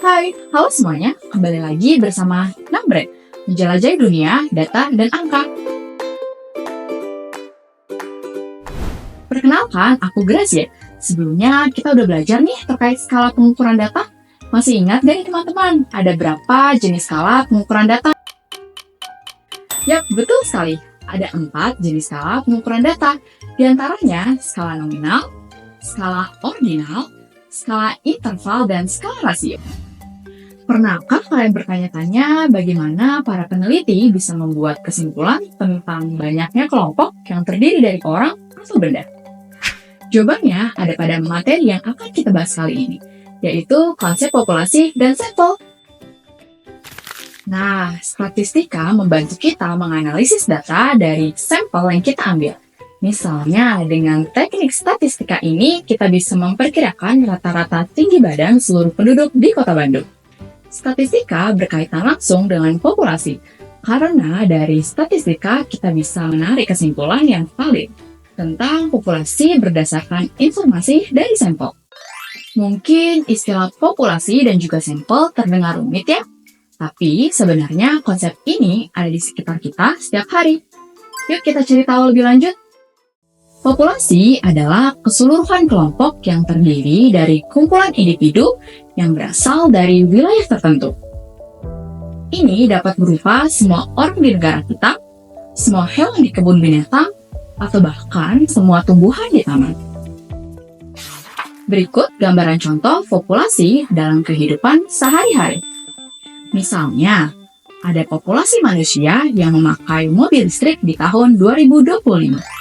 Hai, halo semuanya. Kembali lagi bersama Numbreak, menjelajahi dunia, data, dan angka. Perkenalkan, aku Gracia. Sebelumnya kita udah belajar nih terkait skala pengukuran data. Masih ingat dari teman-teman, ada berapa jenis skala pengukuran data? Yap, betul sekali. Ada 4 jenis skala pengukuran data. Di antaranya skala nominal, skala ordinal, skala interval, dan skala rasio. Pernahkah kalian bertanya-tanya bagaimana para peneliti bisa membuat kesimpulan tentang banyaknya kelompok yang terdiri dari orang atau benda? Jawabannya ada pada materi yang akan kita bahas kali ini, yaitu konsep populasi dan sampel. Nah, statistika membantu kita menganalisis data dari sampel yang kita ambil. Misalnya, dengan teknik statistika ini, kita bisa memperkirakan rata-rata tinggi badan seluruh penduduk di Kota Bandung. Statistika berkaitan langsung dengan populasi, karena dari statistika kita bisa menarik kesimpulan yang valid tentang populasi berdasarkan informasi dari sampel. Mungkin istilah populasi dan juga sampel terdengar rumit ya, tapi sebenarnya konsep ini ada di sekitar kita setiap hari. Yuk kita cari tahu lebih lanjut. Populasi adalah keseluruhan kelompok yang terdiri dari kumpulan individu yang berasal dari wilayah tertentu. Ini dapat berupa semua orang di negara kita, semua hewan di kebun binatang, atau bahkan semua tumbuhan di taman. Berikut gambaran contoh populasi dalam kehidupan sehari-hari. Misalnya, ada populasi manusia yang memakai mobil listrik di tahun 2025.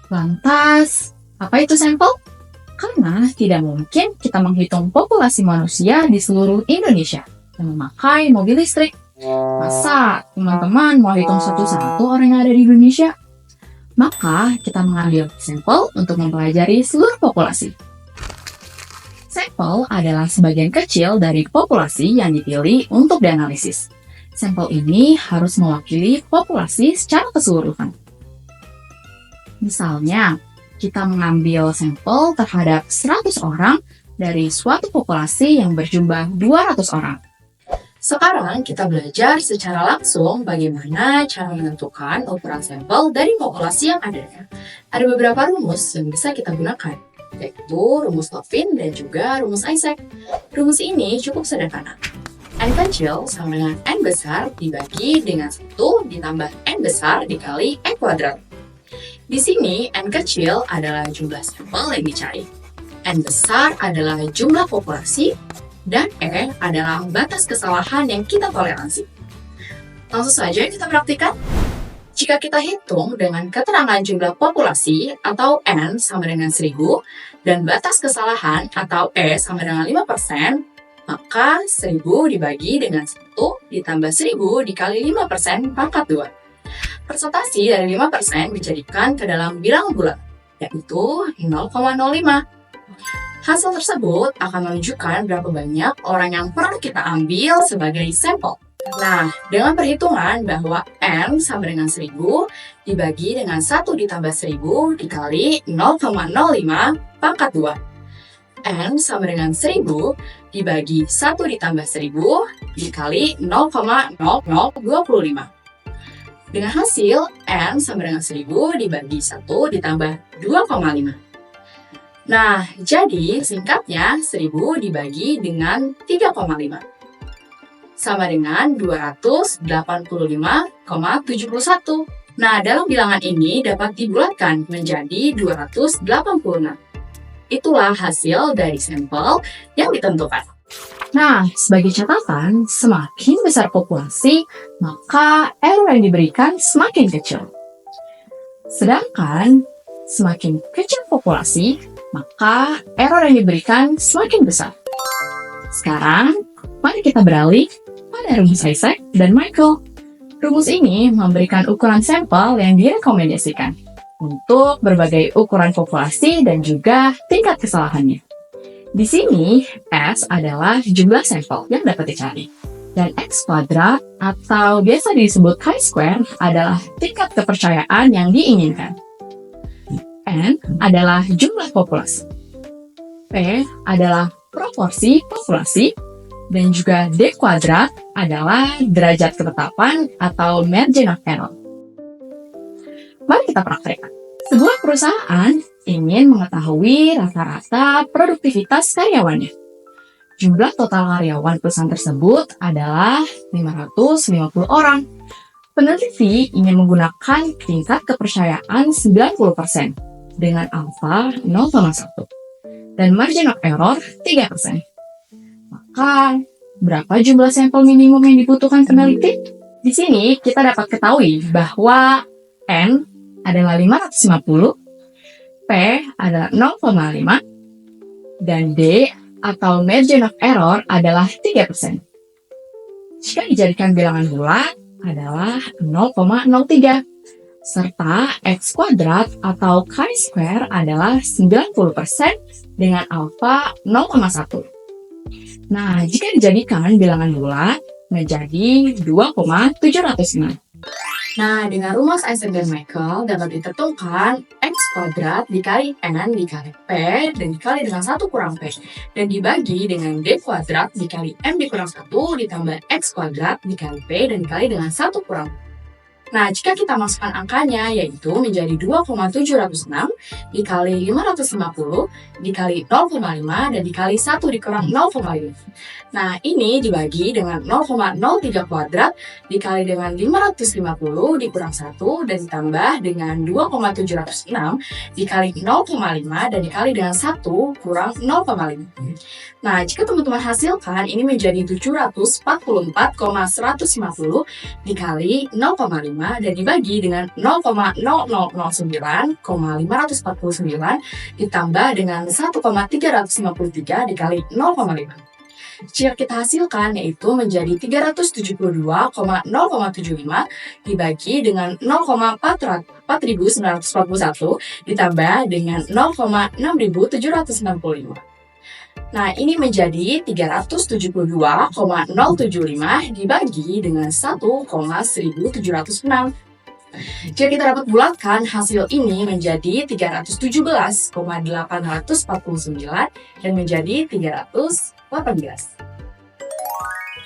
Lantas, apa itu sampel? Karena tidak mungkin kita menghitung populasi manusia di seluruh Indonesia yang memakai mobil listrik. Masa teman-teman mau hitung satu-satu orang yang ada di Indonesia? Maka kita mengambil sampel untuk mempelajari seluruh populasi. Sampel adalah sebagian kecil dari populasi yang dipilih untuk dianalisis. Sampel ini harus mewakili populasi secara keseluruhan. Misalnya, kita mengambil sampel terhadap 100 orang dari suatu populasi yang berjumlah 200 orang. Sekarang kita belajar secara langsung bagaimana cara menentukan ukuran sampel dari populasi yang ada. Ada beberapa rumus yang bisa kita gunakan, yaitu rumus Levin dan juga rumus Isaac. Rumus ini cukup sederhana. N kecil sama dengan N besar dibagi dengan 1 ditambah N besar dikali N kuadrat. Di sini, N kecil adalah jumlah sampel yang dicari. N besar adalah jumlah populasi, dan E adalah batas kesalahan yang kita toleransi. Langsung saja kita praktikkan. Jika kita hitung dengan keterangan jumlah populasi atau N sama dengan 1000 dan batas kesalahan atau E sama dengan 5%, maka 1000 dibagi dengan 1 ditambah 1000 dikali 5% pangkat 2. Persentase dari 5% dijadikan ke dalam bilangan bulat, yaitu 0,05. Hasil tersebut akan menunjukkan berapa banyak orang yang perlu kita ambil sebagai sampel. Nah, dengan perhitungan bahwa N sama dengan 1000 dibagi dengan 1 ditambah 1000 dikali 0,05 pangkat 2. N sama dengan 1000 dibagi 1 ditambah 1000 dikali 0,0025. Dengan hasil, N sama dengan 1000 dibagi 1 ditambah 2,5. Nah, jadi singkatnya 1000 dibagi dengan 3,5. Sama dengan 285,71. Nah, dalam bilangan ini dapat dibulatkan menjadi 286. Itulah hasil dari sampel yang ditentukan. Nah, sebagai catatan, semakin besar populasi, maka error yang diberikan semakin kecil. Sedangkan, semakin kecil populasi, maka error yang diberikan semakin besar. Sekarang, mari kita beralih pada rumus Isaac dan Michael. Rumus ini memberikan ukuran sampel yang direkomendasikan untuk berbagai ukuran populasi dan juga tingkat kesalahannya. Di sini, S adalah jumlah sampel yang dapat dicari, dan X kuadrat atau biasa disebut chi-square adalah tingkat kepercayaan yang diinginkan. N adalah jumlah populasi. P adalah proporsi populasi, Dan juga D kuadrat adalah derajat ketetapan atau margin of error. Mari kita praktekkan. Sebuah perusahaan ingin mengetahui rata-rata produktivitas karyawannya. Jumlah total karyawan perusahaan tersebut adalah 550 orang. Peneliti ingin menggunakan tingkat kepercayaan 90% dengan alfa 0,1 dan margin of error 3%. Maka, berapa jumlah sampel minimum yang dibutuhkan peneliti? Di sini kita dapat ketahui bahwa N adalah 550, P adalah 0,5, dan D atau margin of error adalah 3%. Jika dijadikan bilangan bulat adalah 0,03, serta X kuadrat atau chi-square adalah 90% dengan alfa 0,1. Nah, jika dijadikan bilangan bulat menjadi 2,706. Nah, dengan rumus Isaac dan Michael dapat ditentukan X kuadrat dikali N dikali P dan dikali dengan 1 kurang P dan dibagi dengan D kuadrat dikali M dikurang 1 ditambah X kuadrat dikali P dan dikali dengan 1 kurang P. Nah, jika kita masukkan angkanya yaitu menjadi 2,706 dikali 550 dikali 0,5 dan dikali 1 dikurang 0,5. Nah, ini dibagi dengan 0,03 kuadrat dikali dengan 550 dikurang 1 dan ditambah dengan 2,706 dikali 0,5 dan dikali dengan 1 kurang 0,5. Nah, jika teman-teman hasilkan ini menjadi 744,150 dikali 0,5 dan dibagi dengan 0,0009,549 ditambah dengan 1,353 dikali 0,5. Jika kita hasilkan yaitu menjadi 372,075 dibagi dengan 0,4941 ditambah dengan 0,6765. Nah, ini menjadi 372,075 dibagi dengan 1,1706. Jika kita dapat bulatkan, hasil ini menjadi 317,849 dan menjadi 318.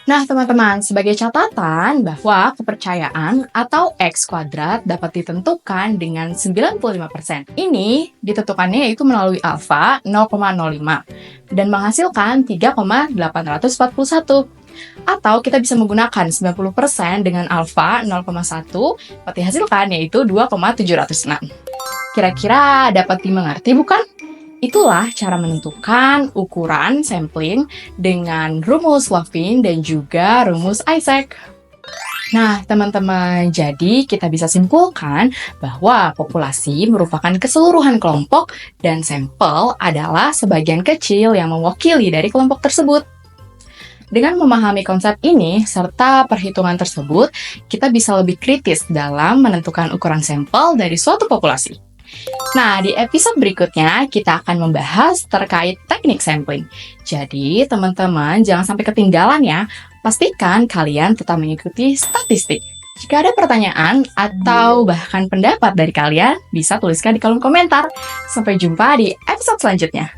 Nah, teman-teman, sebagai catatan bahwa kepercayaan atau X kuadrat dapat ditentukan dengan 95%. Ini ditentukannya yaitu melalui alfa 0,05 dan menghasilkan 3,841. Atau kita bisa menggunakan 90% dengan alfa 0,1 dapat dihasilkan yaitu 2,706. Kira-kira dapat dimengerti bukan? Itulah cara menentukan ukuran sampling dengan rumus Levin dan juga rumus Isaac. Nah, teman-teman, jadi kita bisa simpulkan bahwa populasi merupakan keseluruhan kelompok dan sampel adalah sebagian kecil yang mewakili dari kelompok tersebut. Dengan memahami konsep ini serta perhitungan tersebut, kita bisa lebih kritis dalam menentukan ukuran sampel dari suatu populasi. Nah, di episode berikutnya kita akan membahas terkait teknik sampling. Jadi, teman-teman jangan sampai ketinggalan ya. Pastikan kalian tetap mengikuti statistik. Jika ada pertanyaan atau bahkan pendapat dari kalian, bisa tuliskan di kolom komentar. Sampai jumpa di episode selanjutnya.